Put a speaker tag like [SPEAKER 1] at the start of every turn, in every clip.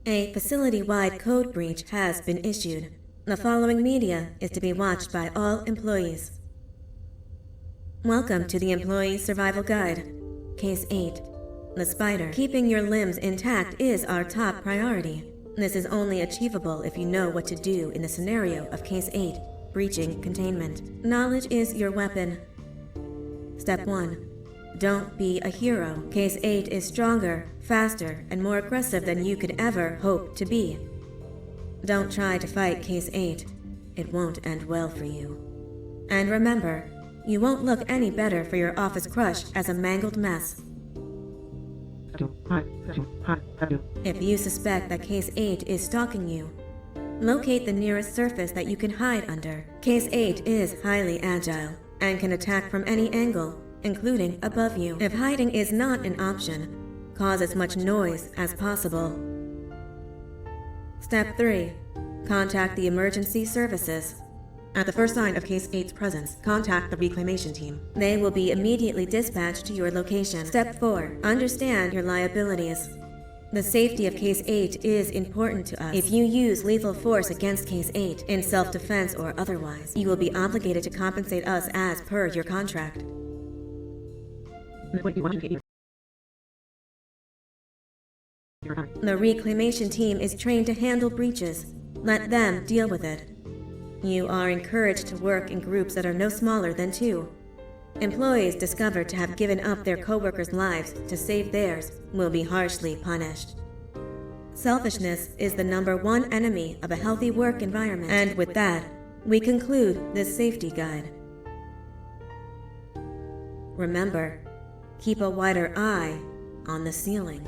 [SPEAKER 1] A facility-wide code breach has been issued. The following media is to be watched by all employees. Welcome to the Employee Survival Guide. Case 8. The Spider. Keeping your limbs intact is our top priority. This is only achievable if you know what to do in the scenario of Case 8, breaching containment. Knowledge is your weapon. Step 1. Don't be a hero. Case 8 is stronger, faster, and more aggressive than you could ever hope to be. Don't try to fight Case 8. It won't end well for you. And remember, you won't look any better for your office crush as a mangled mess. If you suspect that Case 8 is stalking you, locate the nearest surface that you can hide under. Case 8 is highly agile and can attack from any angle, including above you. If hiding is not an option, cause as much noise as possible. Step 3. Contact the emergency services. At the first sign of Case 8's presence, contact the reclamation team. They will be immediately dispatched to your location. Step 4. Understand your liabilities. The safety of Case 8 is important to us. If you use lethal force against Case 8, in self-defense or otherwise, you will be obligated to compensate us as per your contract. The reclamation team is trained to handle breaches. Let them deal with it. You are encouraged to work in groups that are no smaller than 2. Employees discovered to have given up their coworkers' lives to save theirs will be harshly punished. Selfishness is the #1 enemy of a healthy work environment. And with that, we conclude this safety guide. Remember, keep a wider eye on the ceiling.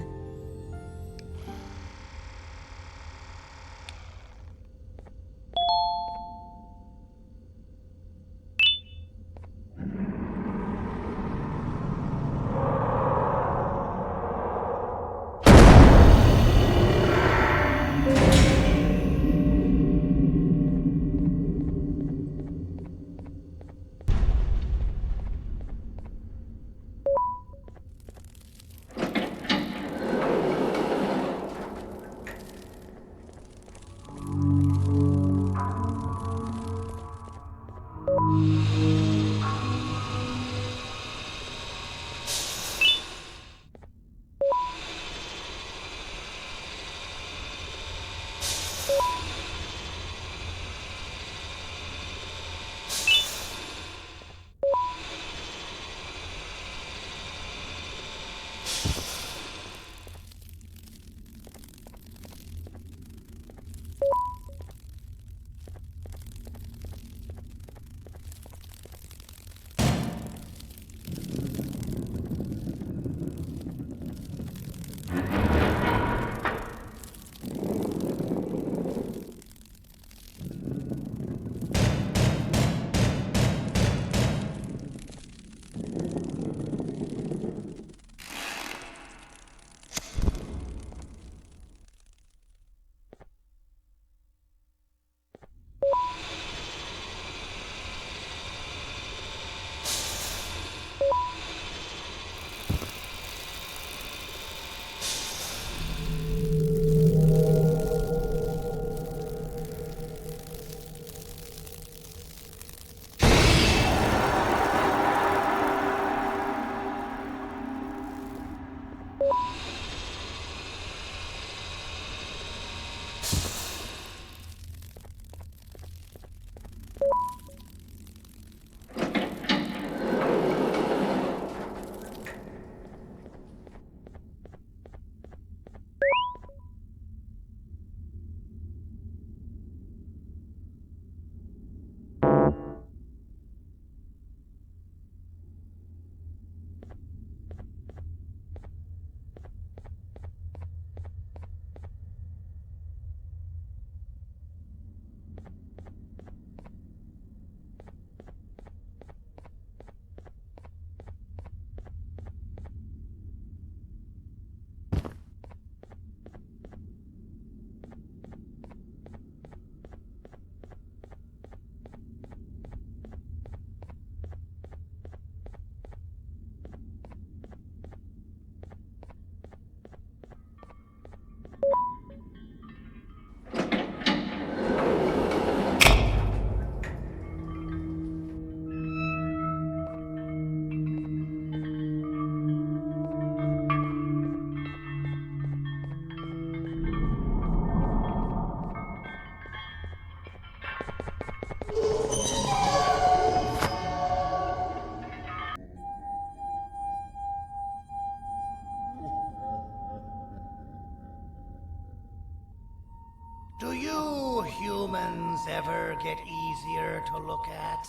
[SPEAKER 2] Do you humans ever get easier to look at?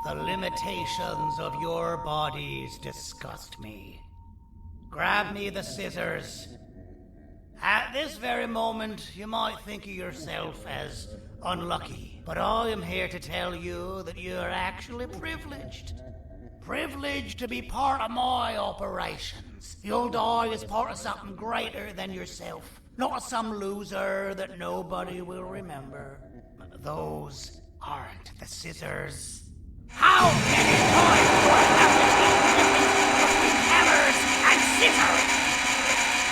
[SPEAKER 2] The limitations of your bodies disgust me. Grab me the scissors. At this very moment, you might think of yourself as unlucky, but I am here to tell you that you are actually privileged. Privileged to be part of my operations. You'll die as part of something greater than yourself, not as some loser that nobody will remember. Those aren't the scissors. How many times do I have to keep between hammers and scissors?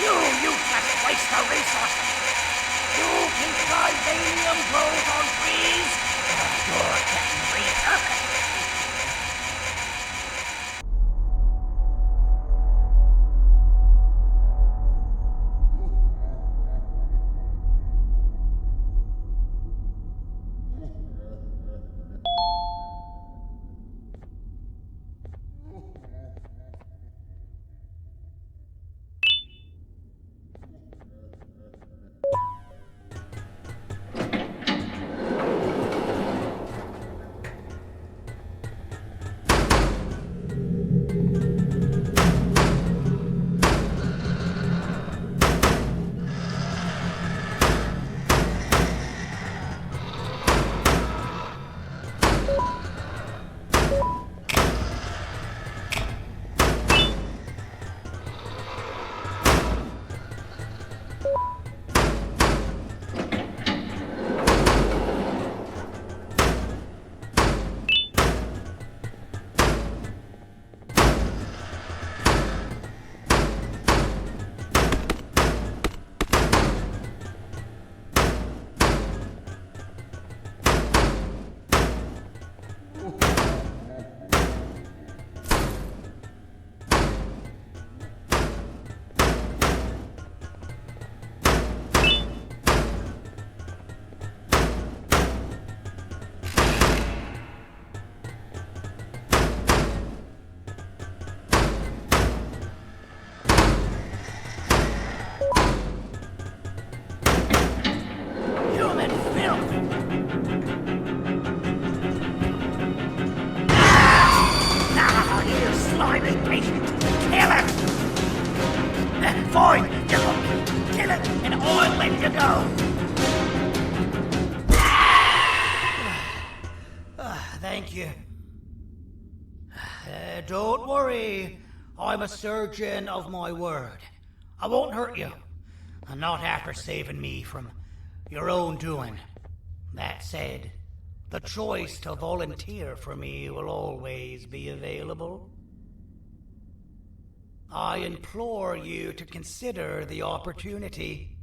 [SPEAKER 2] You useless waste of resources! You think titanium grows on trees? You're getting repurposed! Fine, you kill it, and I'll let you go. Thank you. Don't worry, I'm a surgeon of my word. I won't hurt you, and not after saving me from your own doing. That said, the choice to volunteer for me will always be available. I implore you to consider the opportunity.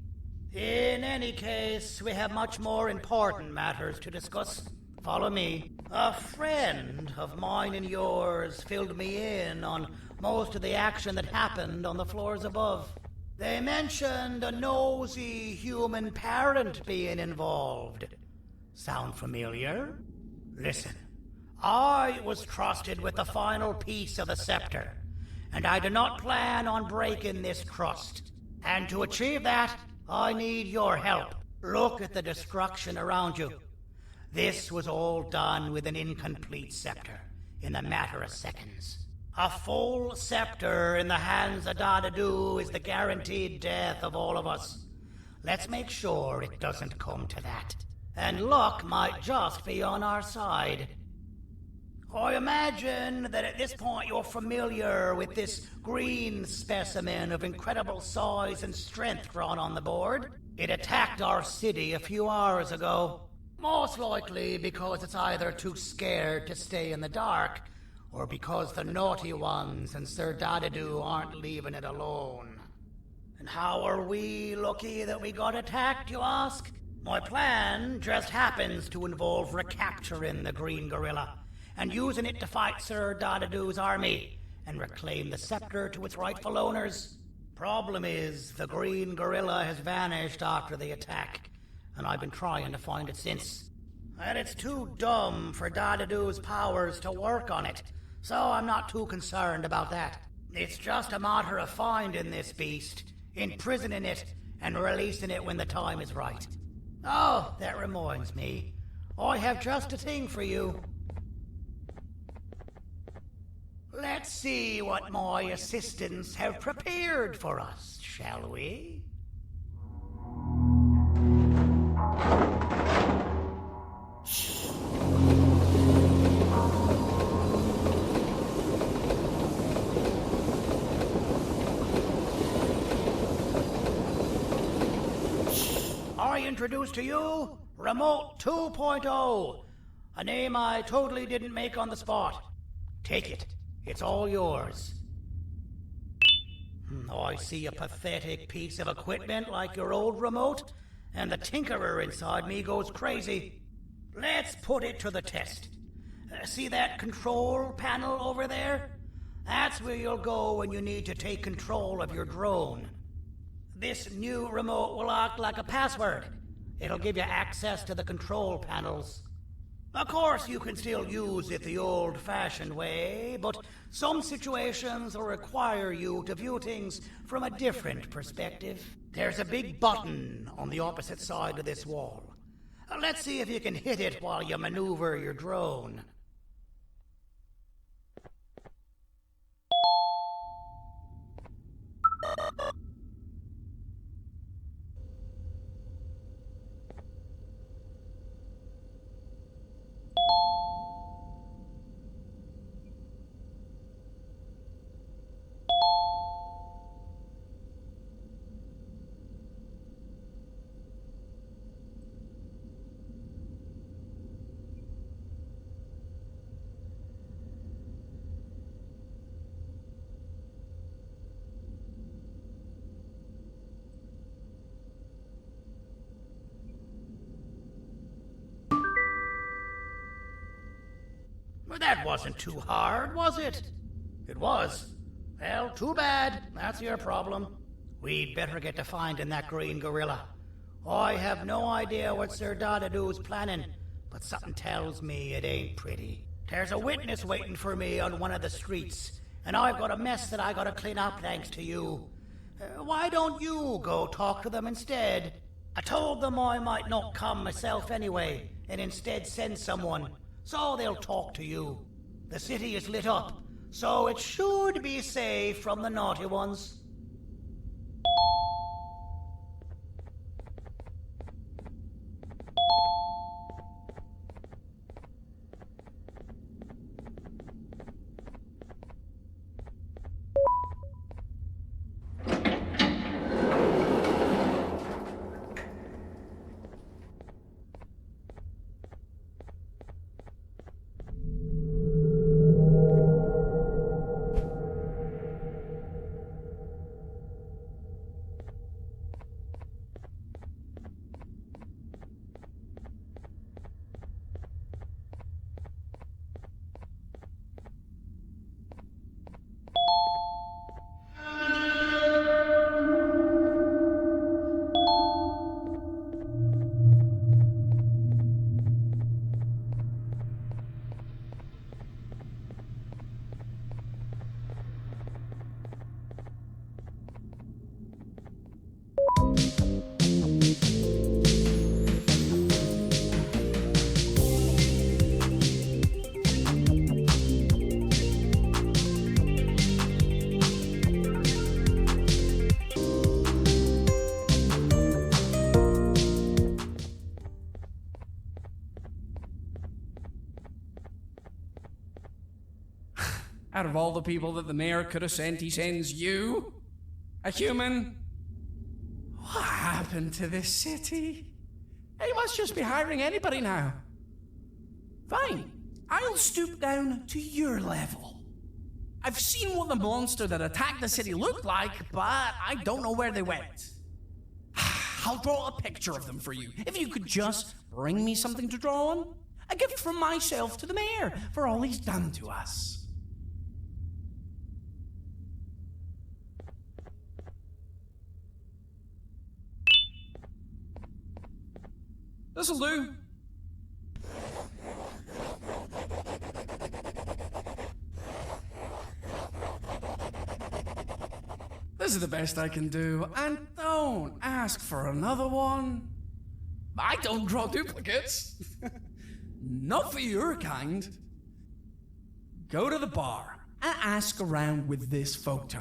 [SPEAKER 2] In any case, we have much more important matters to discuss. Follow me. A friend of mine and yours filled me in on most of the action that happened on the floors above. They mentioned a nosy human parent being involved. Sound familiar? Listen, I was trusted with the final piece of the scepter, and I do not plan on breaking this trust. And to achieve that, I need your help. Look at the destruction around you. This was all done with an incomplete scepter, in a matter of seconds. A full scepter in the hands of Dadadu is the guaranteed death of all of us. Let's make sure it doesn't come to that. And luck might just be on our side. I imagine that at this point you're familiar with this green specimen of incredible size and strength drawn on the board. It attacked our city a few hours ago. Most likely because it's either too scared to stay in the dark, or because the naughty ones and Sir Dadadu aren't leaving it alone. And how are we lucky that we got attacked, you ask? My plan just happens to involve recapturing the green gorilla and using it to fight Sir Dadadu's army and reclaim the scepter to its rightful owners. Problem is, the green gorilla has vanished after the attack, and I've been trying to find it since. And it's too dumb for Dadadu's powers to work on it, so I'm not too concerned about that. It's just a matter of finding this beast, imprisoning it, and releasing it when the time is right. Oh, that reminds me. I have just a thing for you. Let's see what my assistants have prepared for us, shall we? I introduce to you Remote 2.0, a name I totally didn't make on the spot. Take it. It's all yours. I see a pathetic piece of equipment like your old remote, and the tinkerer inside me goes crazy. Let's put it to the test. See that control panel over there? That's where you'll go when you need to take control of your drone. This new remote will act like a password. It'll give you access to the control panels. Of course, you can still use it the old-fashioned way, but some situations will require you to view things from a different perspective. There's a big button on the opposite side of this wall. Let's see if you can hit it while you maneuver your drone. Well, that wasn't too hard, was it? It was. Well, too bad. That's your problem. We'd better get to finding that green gorilla. I have no idea what Sir Dadadoo's planning, but something tells me it ain't pretty. There's a witness waiting for me on one of the streets, and I've got a mess that I gotta clean up thanks to you. Why don't you go talk to them instead? I told them I might not come myself anyway, and instead send someone, so they'll talk to you. The city is lit up, so it should be safe from the naughty ones.
[SPEAKER 3] Out of all the people that the mayor could have sent, he sends you? A human? What happened to this city? He must just be hiring anybody now. Fine, I'll stoop down to your level. I've seen what the monster that attacked the city looked like, but I don't know where they went. I'll draw a picture of them for you, if you could just bring me something to draw on. A gift from myself to the mayor for all he's done to us. This'll do. This is the best I can do, and don't ask for another one. I don't draw duplicates. Not for your kind. Go to the bar and ask around with this photo.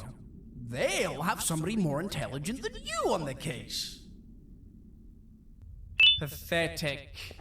[SPEAKER 3] They'll have somebody more intelligent than you on the case. Pathetic.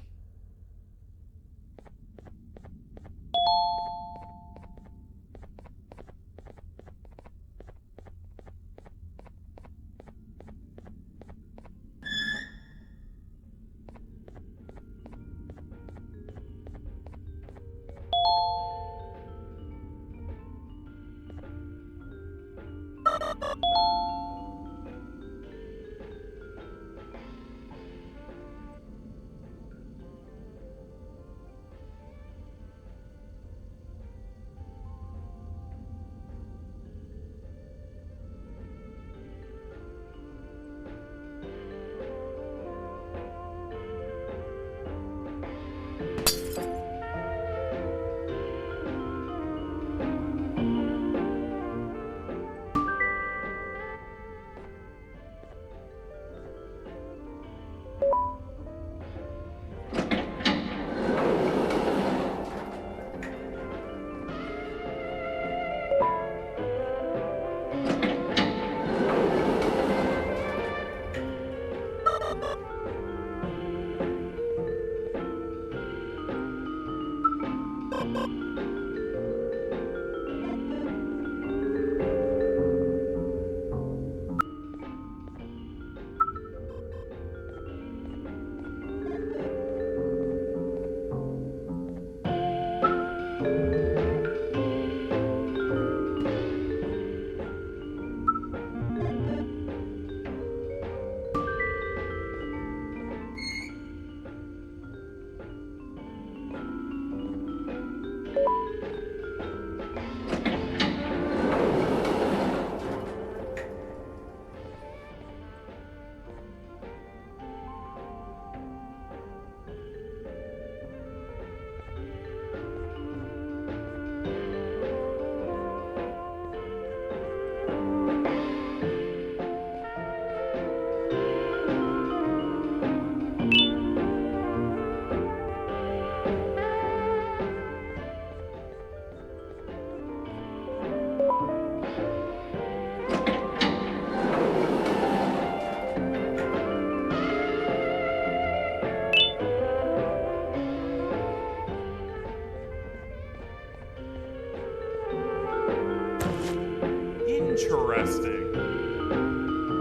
[SPEAKER 4] Interesting.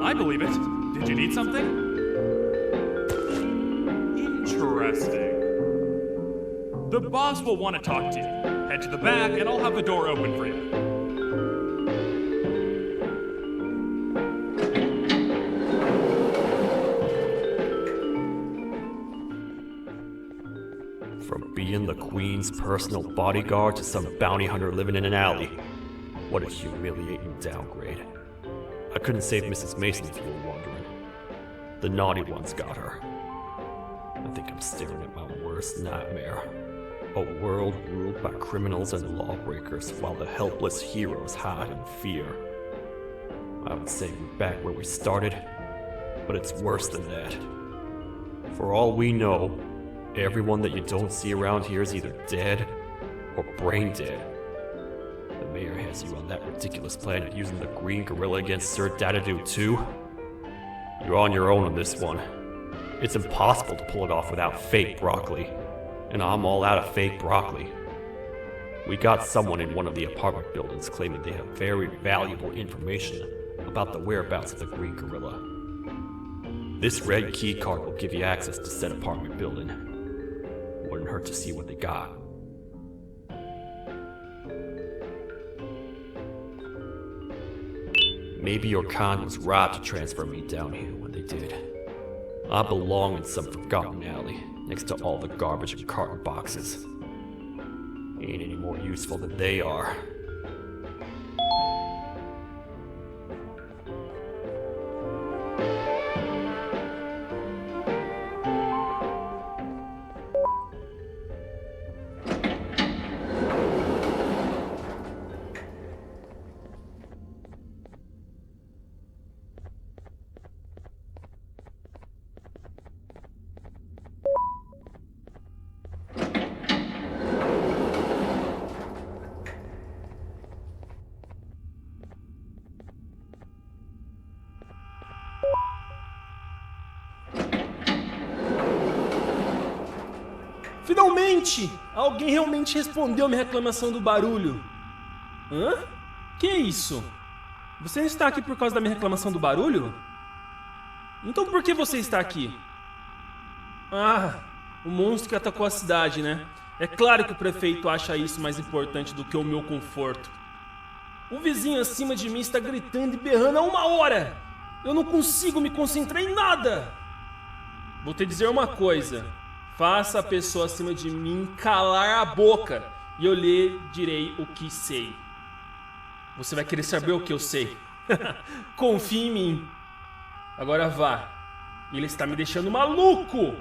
[SPEAKER 4] I believe it. Did you need something? Interesting. The boss will want to talk to you. Head to the back and I'll have the door open for you.
[SPEAKER 5] From being the Queen's personal bodyguard to some bounty hunter living in an alley. What a humiliating downgrade. I couldn't save Mrs. Mason if you were wondering. The naughty ones got her. I think I'm staring at my worst nightmare. A world ruled by criminals and lawbreakers while the helpless heroes hide in fear. I would say we're back where we started, but it's worse than that. For all we know, everyone that you don't see around here is either dead or brain dead. The mayor has you on that ridiculous planet using the green gorilla against Sir Dadadoo too? You're on your own on this one. It's impossible to pull it off without fake broccoli. And I'm all out of fake broccoli. We got someone in one of the apartment buildings claiming they have very valuable information about the whereabouts of the green gorilla. This red key card will give you access to said apartment building. Wouldn't hurt to see what they got. Maybe your con was right to transfer me down here when they did. I belong in some forgotten alley, next to all the garbage and carton boxes. Ain't any more useful than they are.
[SPEAKER 6] Finalmente! Alguém realmente respondeu a minha reclamação do barulho. Hã? Que é isso? Você está aqui por causa da minha reclamação do barulho? Então por que você está aqui? Ah, o monstro que atacou a cidade, né? É claro que o prefeito acha isso mais importante do que o meu conforto. O vizinho acima de mim está gritando e berrando há 1 hora. Eu não consigo me concentrar em nada. Vou te dizer uma coisa. Faça a pessoa acima de mim calar a boca e eu lhe direi o que sei. Você vai querer saber o que eu sei. Confie em mim. Agora vá. Ele está me deixando maluco.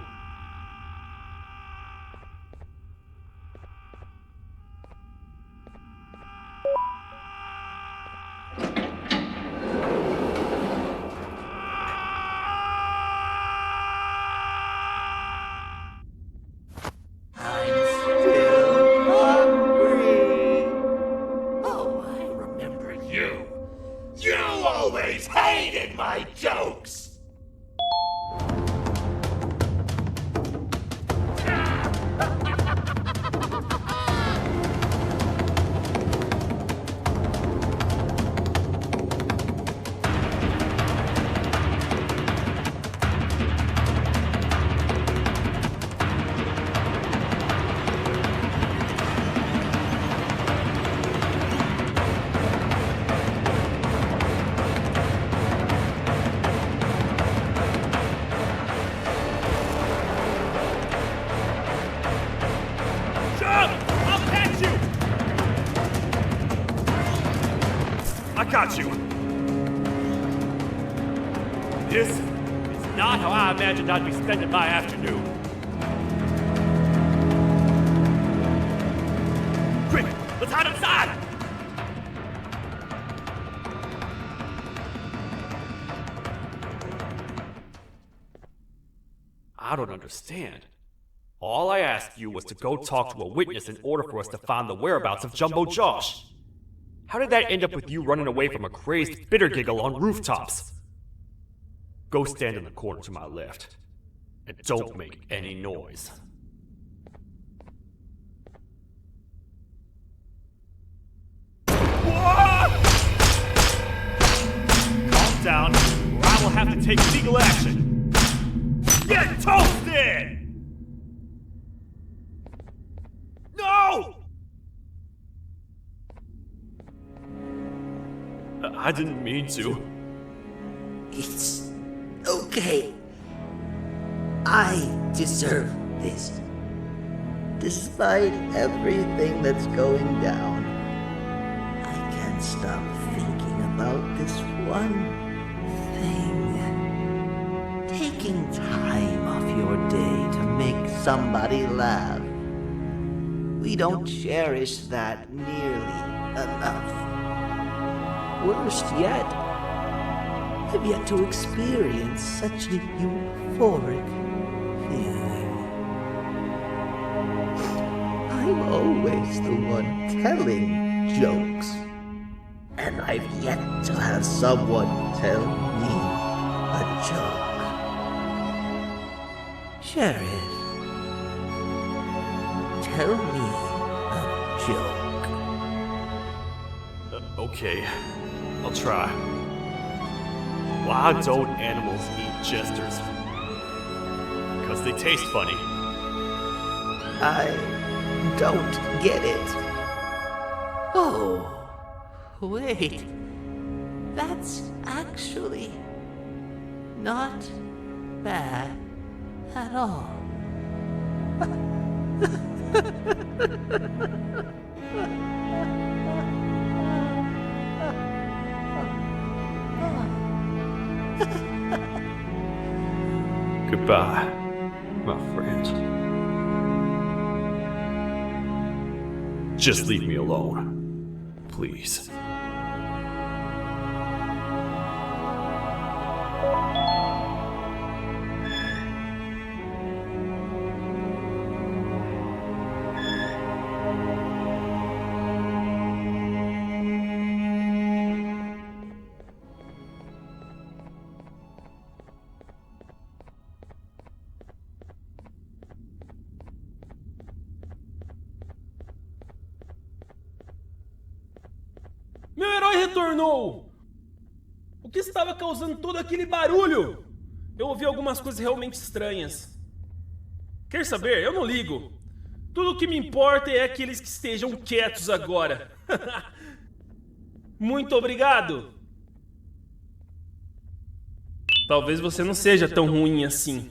[SPEAKER 4] Got you. This is not how I imagined I'd be spending my afternoon. Quick, let's hide inside!
[SPEAKER 5] I don't understand. All I asked you was to go talk to a witness in order for us to find the whereabouts of Jumbo Josh. How did that end up with you running away from a crazed bitter giggle on rooftops? Go stand in the corner to my left. And don't make any noise.
[SPEAKER 4] Calm down, or I will have to take legal action. Get toasted! No!
[SPEAKER 5] I didn't mean to.
[SPEAKER 7] It's okay. I deserve this. Despite everything that's going down, I can't stop thinking about this one thing. Taking time off your day to make somebody laugh. We don't cherish that nearly enough. Worst yet, I've yet to experience such a euphoric feeling. I'm always the one telling jokes, and I've yet to have someone tell me a joke. Sheriff, tell me a joke.
[SPEAKER 5] Okay, I'll try. Why don't animals eat jesters? Because they taste funny.
[SPEAKER 7] I don't get it. Oh, wait. That's actually not bad at all.
[SPEAKER 5] Goodbye, my friend. Just leave me alone, please.
[SPEAKER 6] retornou? O que estava causando todo aquele barulho? Eu ouvi algumas coisas realmente estranhas. Quer saber? Eu não ligo. Tudo o que me importa é aqueles que estejam quietos agora. Muito obrigado. Talvez você não seja tão ruim assim.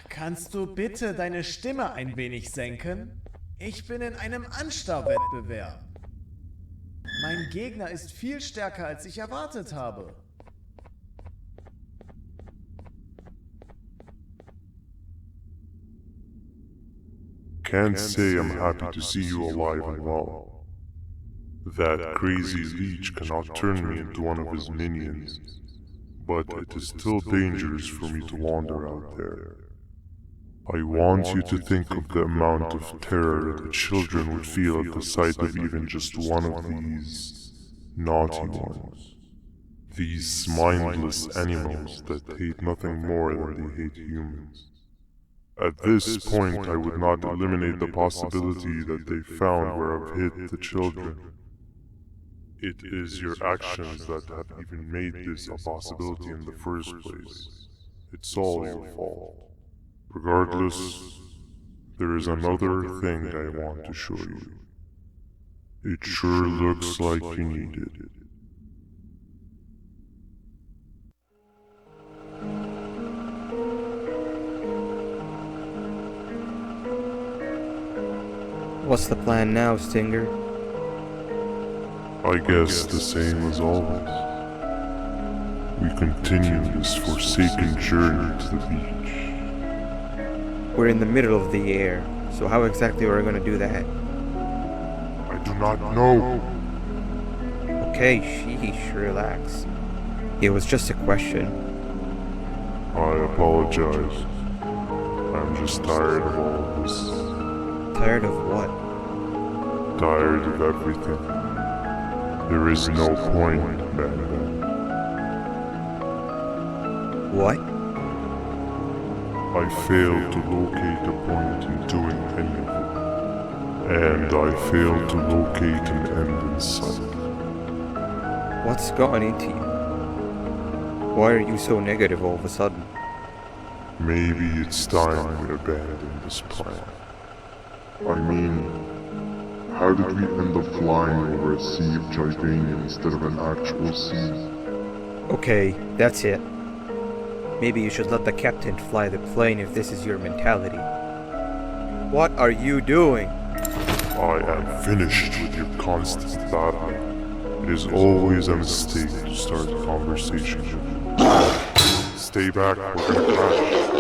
[SPEAKER 8] Kannst du bitte deine Stimme ein wenig senken? Ich bin in einem Anstarrwettbewerb. Mein Gegner ist viel stärker, als ich erwartet habe.
[SPEAKER 9] Can't say I'm happy to see you alive and well. That crazy leech cannot turn me into one of his minions, but it is still dangerous for me to wander out there. I want you to think of the amount of terror that children would feel at the sight of even just one of these naughty ones. These mindless animals that hate nothing more than they hate humans. At this point, I would not eliminate the possibility that they found where I've hid the children. It is your actions that have even made this a possibility in the first place. It's all your fault. Regardless, there is another thing I want to show you. It sure looks like you need it.
[SPEAKER 10] What's the plan now, Stinger?
[SPEAKER 9] I guess the same as always. We continue this forsaken journey to the beach.
[SPEAKER 10] We're in the middle of the air, so how exactly are we going to do that?
[SPEAKER 9] I do not know.
[SPEAKER 10] Okay, sheesh, relax. It was just a question.
[SPEAKER 9] I apologize. I'm just tired of all this.
[SPEAKER 10] Tired of what?
[SPEAKER 9] Tired of everything. There is no point, man.
[SPEAKER 10] What?
[SPEAKER 9] I failed to locate a point in doing any of it. And I failed to locate an end in sight.
[SPEAKER 10] What's gotten into you? Why are you so negative all of a sudden?
[SPEAKER 9] Maybe it's time we abandon this plan. I mean, how did we end up flying over a sea of Jordania instead of an actual sea?
[SPEAKER 10] Okay, that's it. Maybe you should let the captain fly the plane if this is your mentality. What are you doing?
[SPEAKER 9] I am finished with your constant battling. It is always a mistake to start a conversation with you. Stay back, we're gonna crash.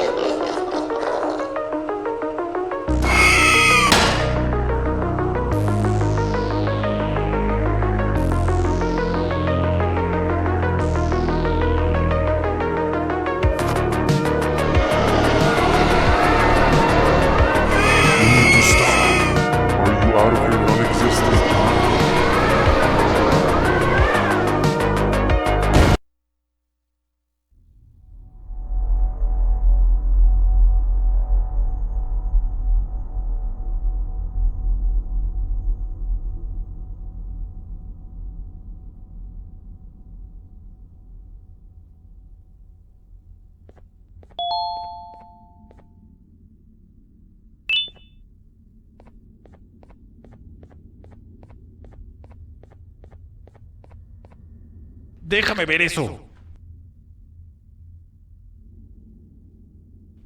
[SPEAKER 11] Déjame ver eso.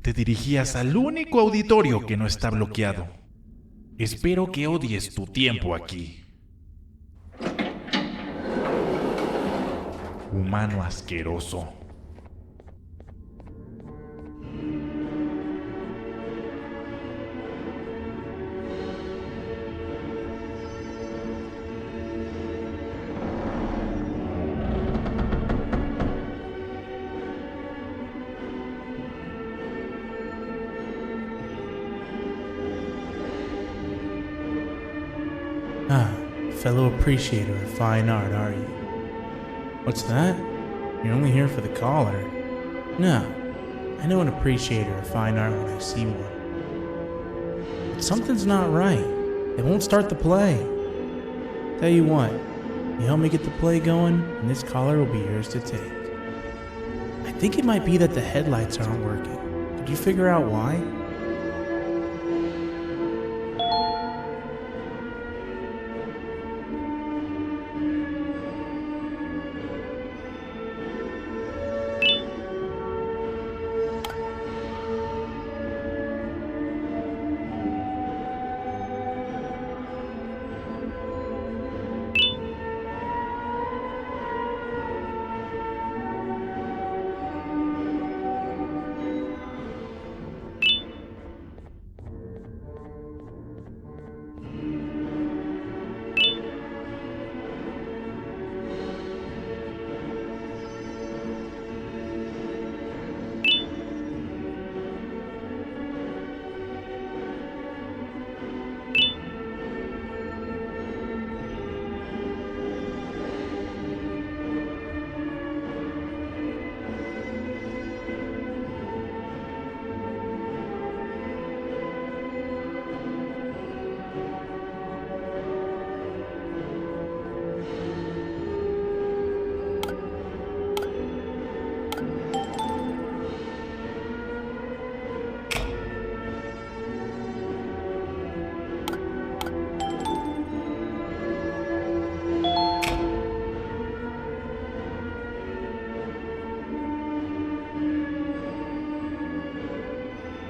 [SPEAKER 11] Te dirigías al único auditorio que no está bloqueado. Espero que odies tu tiempo aquí. Humano asqueroso.
[SPEAKER 12] fellow appreciator of fine art, are you? What's that? You're only here for the collar? No, I know an appreciator of fine art when I see one. But something's not right. They won't start the play. Tell you what, you help me get the play going, and this collar will be yours to take. I think it might be that the headlights aren't working. Could you figure out why?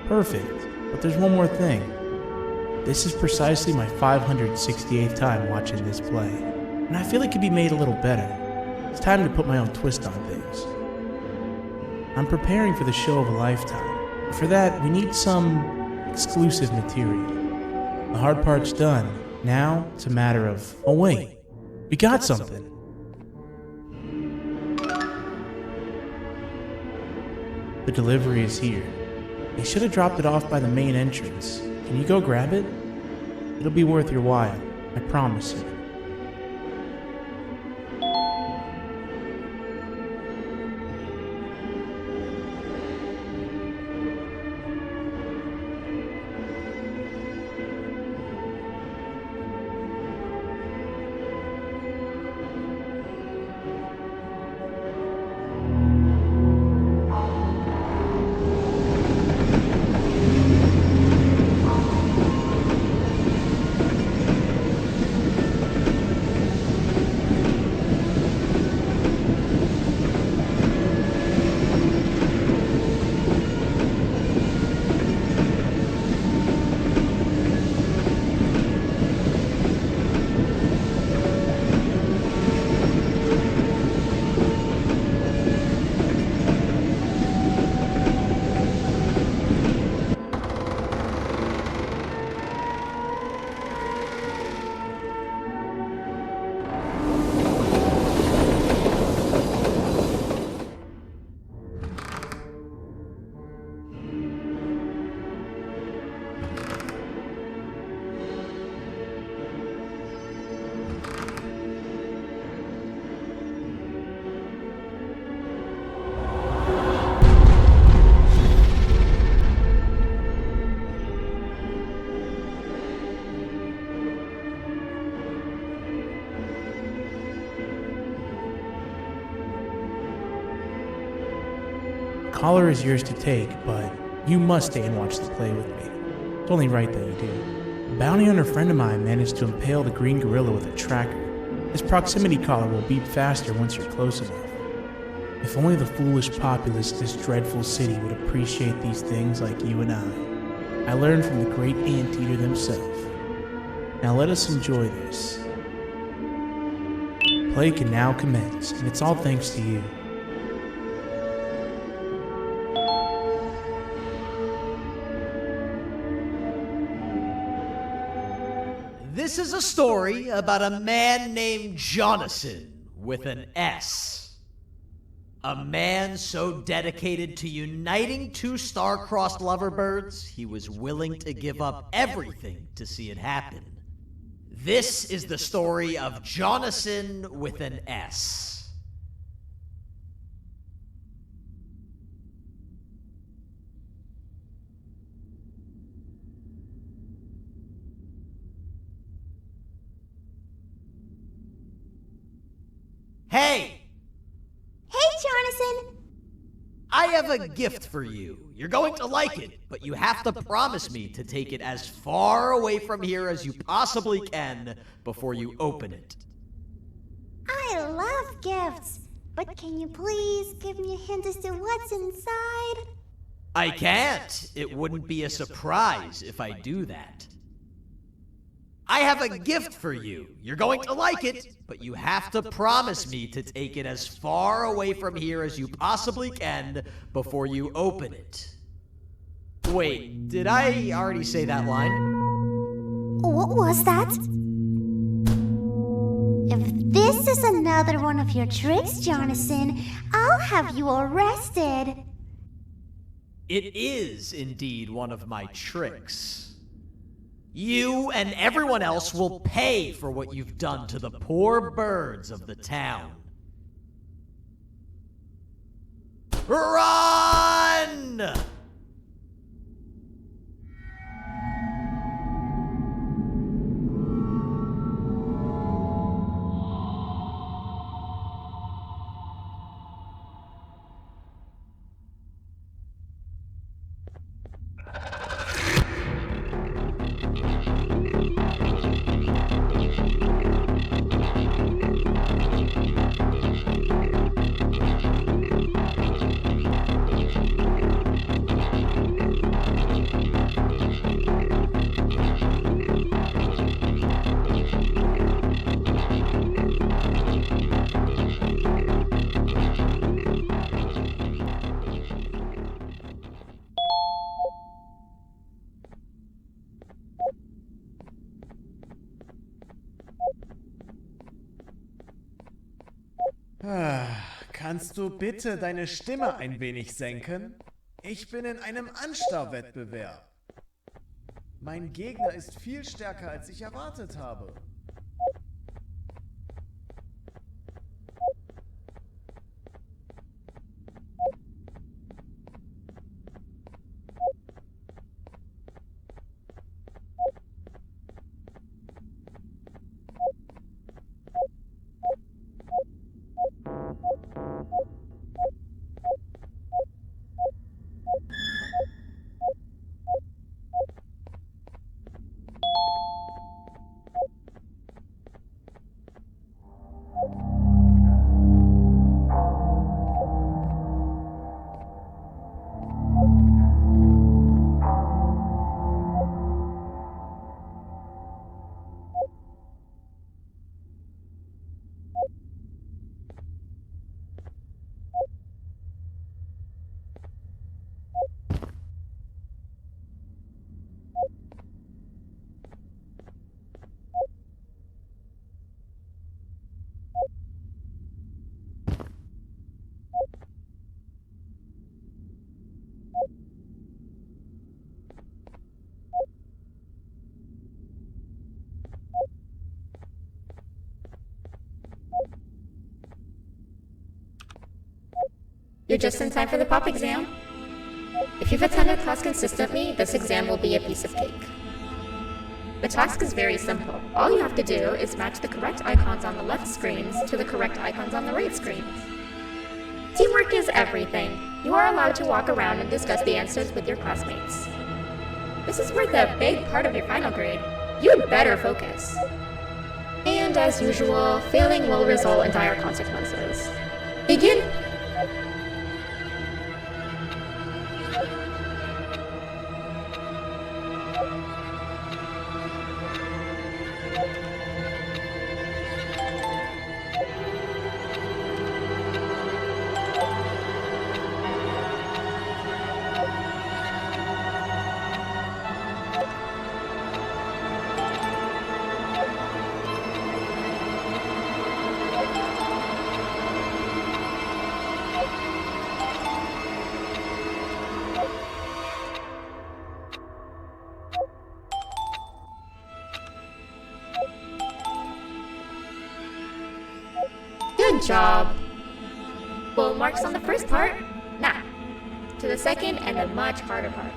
[SPEAKER 12] Perfect, but there's one more thing. This is precisely my 568th time watching this play, and I feel it could be made a little better. It's time to put my own twist on things. I'm preparing for the show of a lifetime. For that, we need some exclusive material. The hard part's done. Now, it's a matter of, oh wait, we got something. The delivery is here. They should have dropped it off by the main entrance. Can you go grab it? It'll be worth your while, I promise you. Collar is yours to take, but you must stay and watch the play with me. It's only right that you do. A bounty hunter friend of mine managed to impale the green gorilla with a tracker. His proximity collar will beep faster once you're close enough. If only the foolish populace of this dreadful city would appreciate these things like you and I. I learned from the great anteater himself. Now let us enjoy this. Play can now commence, and it's all thanks to you.
[SPEAKER 2] This is a story about a man named Jonathan with an S. A man so dedicated to uniting two star-crossed loverbirds, he was willing to give up everything to see it happen.
[SPEAKER 13] This is the story of Jonathan with an S. Hey!
[SPEAKER 14] Hey, Jonathan!
[SPEAKER 13] I have a gift for you. You're going to like it, but you have to promise me to take it as far away from here as you possibly can before you open it.
[SPEAKER 14] I love gifts, but can you please give me a hint as to what's inside?
[SPEAKER 13] I can't. It wouldn't be a surprise if I do that. I have a gift for you. You're going to like it, but you have to promise me to take it as far away from here as you possibly can before you open it. Wait, did I already say that line?
[SPEAKER 14] What was that? If this is another one of your tricks, Jonathan, I'll have you arrested.
[SPEAKER 13] It is indeed one of my tricks. You and everyone else will pay for what you've done to the poor birds of the town. Run!
[SPEAKER 8] Kannst du bitte deine Stimme ein wenig senken? Ich bin in einem Anstarrwettbewerb. Mein Gegner ist viel stärker, als ich erwartet habe.
[SPEAKER 15] You're just in time for the pop exam. If you've attended class consistently, this exam will be a piece of cake. The task is very simple. All you have to do is match the correct icons on the left screens to the correct icons on the right screens. Teamwork is everything. You are allowed to walk around and discuss the answers with your classmates. This is worth a big part of your final grade. You'd better focus. And as usual, failing will result in dire consequences. Begin! marks on the first part. Now, to the second and the much harder part.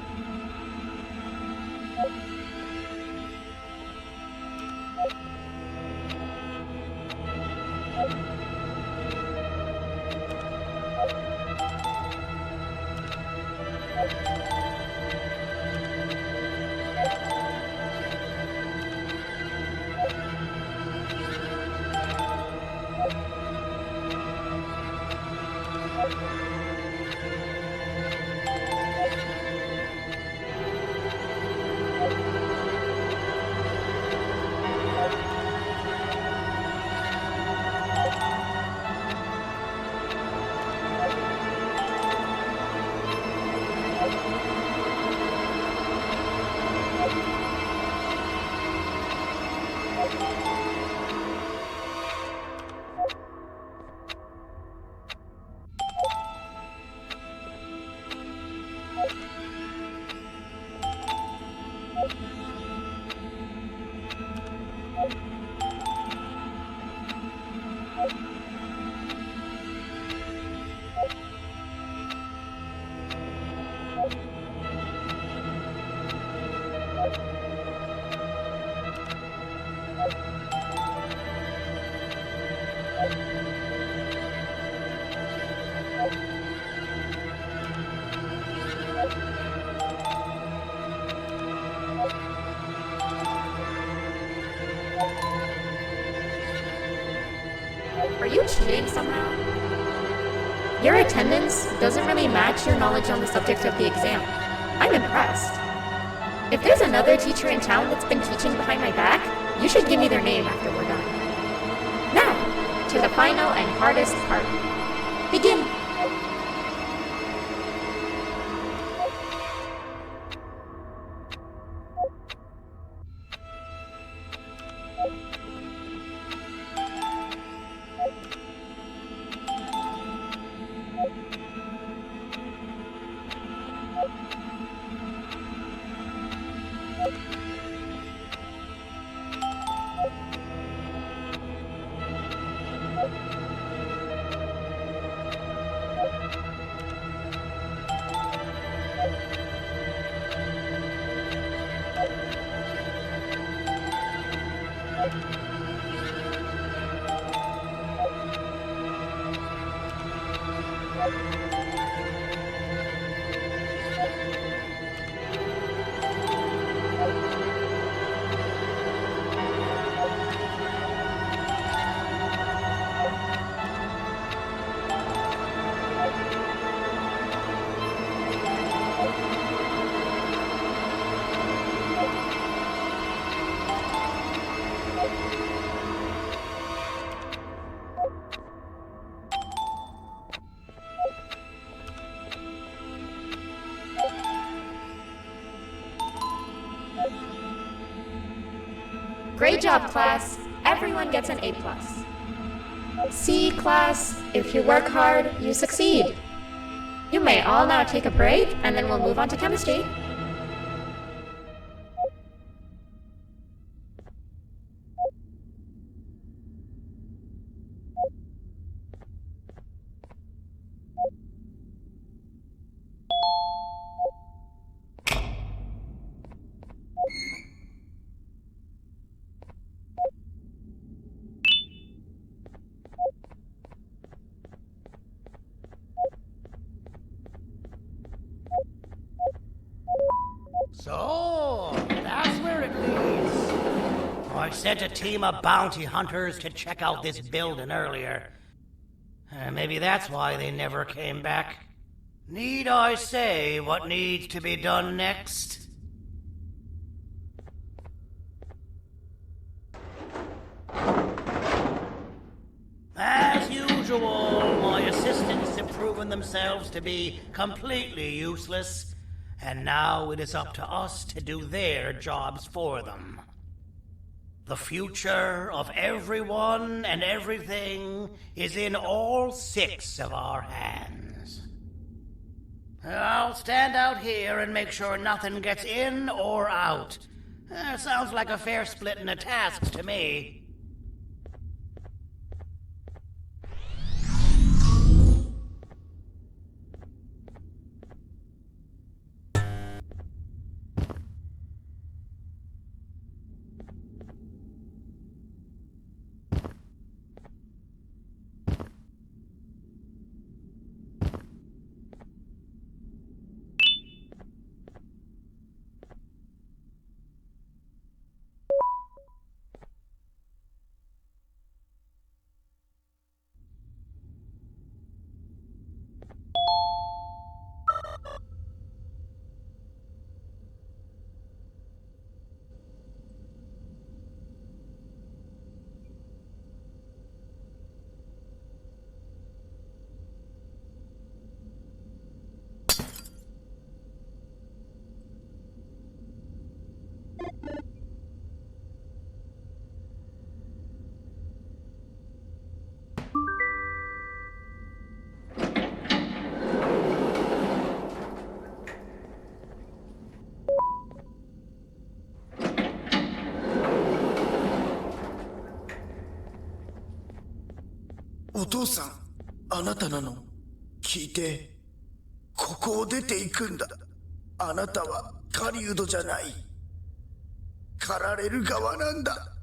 [SPEAKER 15] Are you cheating somehow? Your attendance doesn't really match your knowledge on the subject of the exam. I'm impressed. If there's another teacher in town that's been teaching behind my back, you should give me their name after we're done. Now, to the final and hardest part. Begin! Great job, class. Everyone gets an A+. C, class. If you work hard, you succeed. You may all now take a break, and then we'll move on to chemistry.
[SPEAKER 2] So, that's where it leads. I sent a team of bounty hunters to check out this building earlier. Maybe that's why they never came back. Need I say what needs to be done next? As usual, my assistants have proven themselves to be completely useless. And now it is up to us to do their jobs for them. The future of everyone and everything is in all 6 of our hands. I'll stand out here and make sure nothing gets in or out. Sounds like a fair splitting of tasks to me.
[SPEAKER 16] 父さん、あなたなの？聞いて。ここを出ていくんだ。あなたは狩人じゃない。狩られる側なんだ。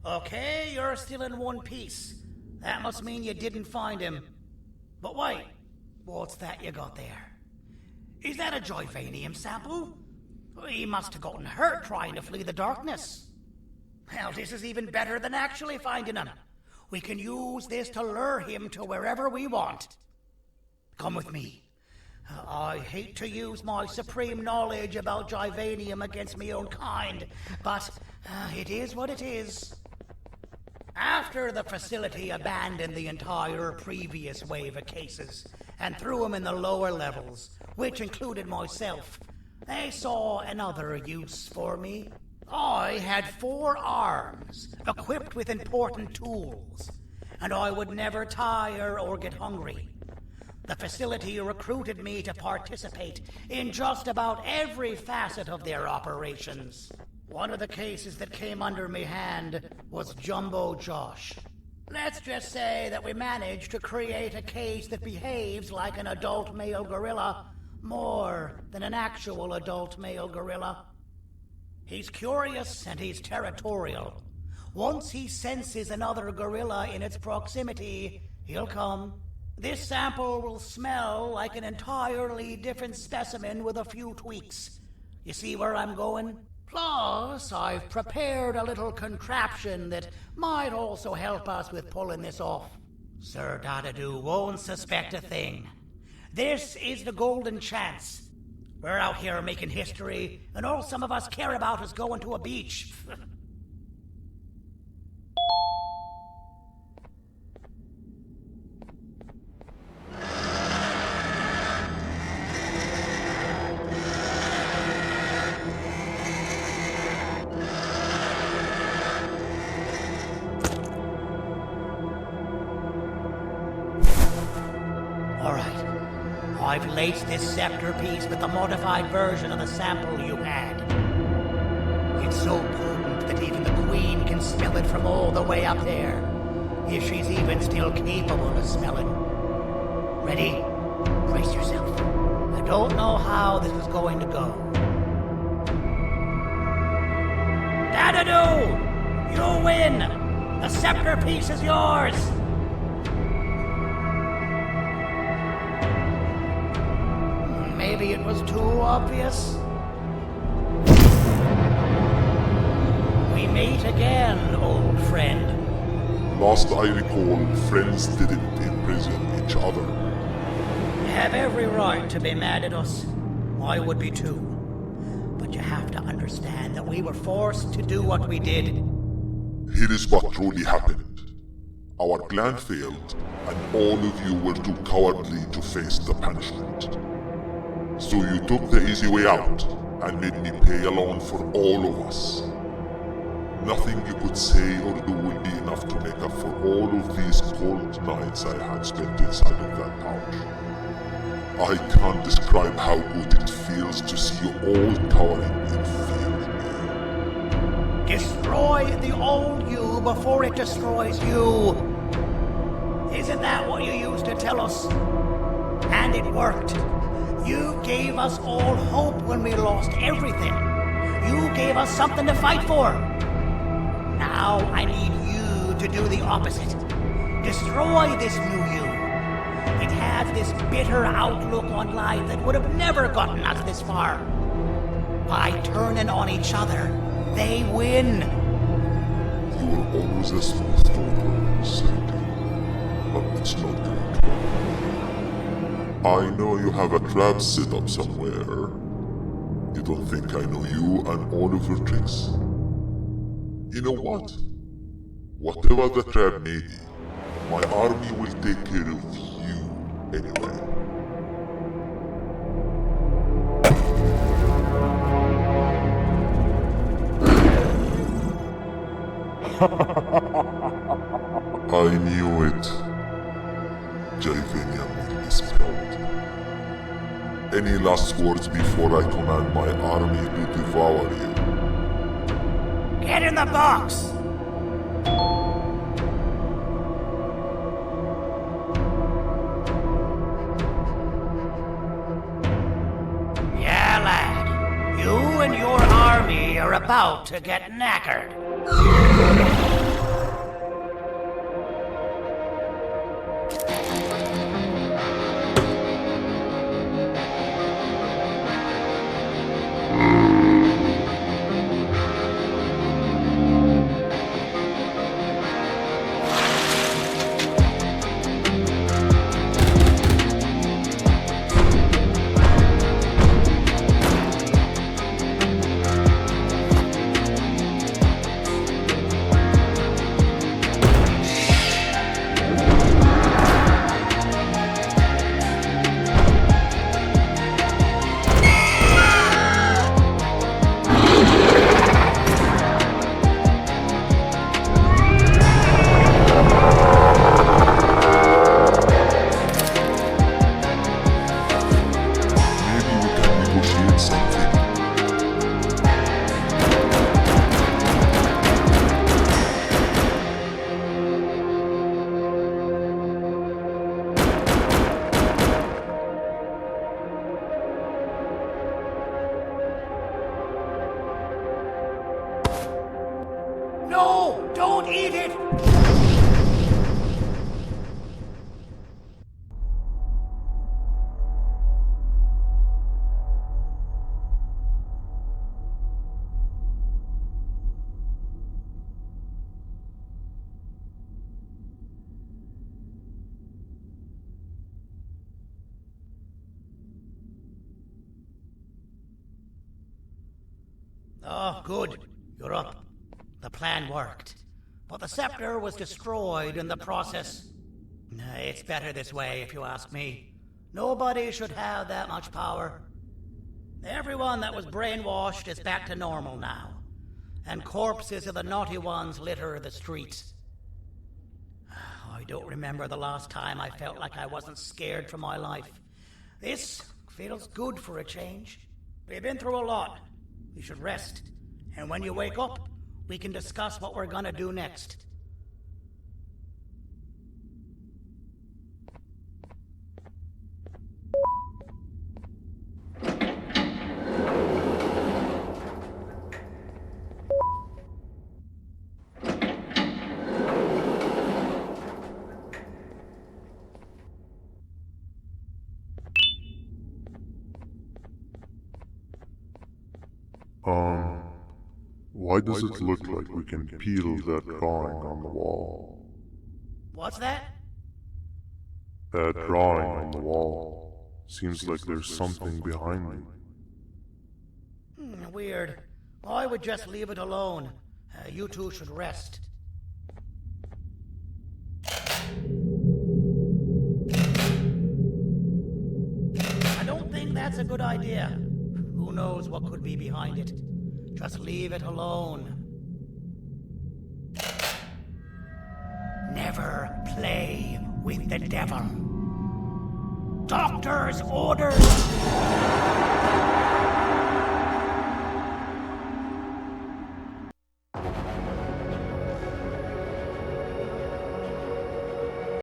[SPEAKER 2] Okay, you're still in one piece. That must mean you didn't find him. But wait, what's that you got there? Is that a Joyvanium sample? He must have gotten hurt trying to flee the darkness. Well, this is even better than actually finding him. We can use this to lure him to wherever we want. Come with me. I hate to use my supreme knowledge about Joyvanium against my own kind, but it is what it is. After the facility abandoned the entire previous wave of cases and threw them in the lower levels, which included myself, they saw another use for me. I had 4 arms, equipped with important tools, and I would never tire or get hungry. The facility recruited me to participate in just about every facet of their operations. One of the cases that came under me hand was Jumbo Josh. Let's just say that we managed to create a case that behaves like an adult male gorilla more than an actual adult male gorilla. He's curious and he's territorial. Once he senses another gorilla in its proximity, he'll come. This sample will smell like an entirely different specimen with a few tweaks. You see where I'm going? Plus, I've prepared a little contraption that might also help us with pulling this off. Sir Dadadoo won't suspect a thing. This is the golden chance. We're out here making history, and all some of us care about is going to a beach. I've laced this scepter piece with the modified version of the sample you had. It's so potent that even the Queen can smell it from all the way up there, if she's even still capable of smelling. Ready? Brace yourself. I don't know how this is going to go. Dadadoo! You win! The scepter piece is yours! Maybe it was too obvious. We meet again, old friend.
[SPEAKER 9] Last I recall, friends didn't imprison each other.
[SPEAKER 2] You have every right to be mad at us. I would be too. But you have to understand that we were forced to do what we did.
[SPEAKER 9] Here is what truly happened. Our plan failed, and all of you were too cowardly to face the punishment. So you took the easy way out, and made me pay alone for all of us. Nothing you could say or do will be enough to make up for all of these cold nights I had spent inside of that pouch. I can't describe how good it feels to see you all cowering in fear of me.
[SPEAKER 2] Destroy the old you before it destroys you. Isn't that what you used to tell us? And it worked. You gave us all hope when we lost everything. You gave us something to fight for. Now I need you to do the opposite. Destroy this new you. It has this bitter outlook on life that would have never gotten us this far. By turning on each other, they win.
[SPEAKER 9] You were always a smooth talker, Sandy. But it's not going to work. I know you have a trap set up somewhere. You don't think I know you and all of your tricks? You know what? Whatever the trap may be, my army will take care of you anyway. I knew it. Joyvanium will be spelled. Any last words before I command my army to devour you?
[SPEAKER 2] Get in the box! Yeah, lad. You and your army are about to get knackered. Don't eat it! Oh, good. You're up. The plan worked. But the scepter was destroyed in the process. It's better this way, if you ask me. Nobody should have that much power. Everyone that was brainwashed is back to normal now. And corpses of the naughty ones litter the streets. I don't remember the last time I felt like I wasn't scared for my life. This feels good for a change. We've been through a lot. You should rest. And when you wake up, we can discuss what we're gonna do next.
[SPEAKER 9] Why does it look like we can peel that drawing on the wall?
[SPEAKER 2] What's that?
[SPEAKER 9] That drawing on the wall. Seems like there's something behind it.
[SPEAKER 2] Weird. I would just leave it alone. You two should rest. I don't think that's a good idea. Who knows what could be behind it? Just leave it alone. Never play with the devil. Doctor's orders!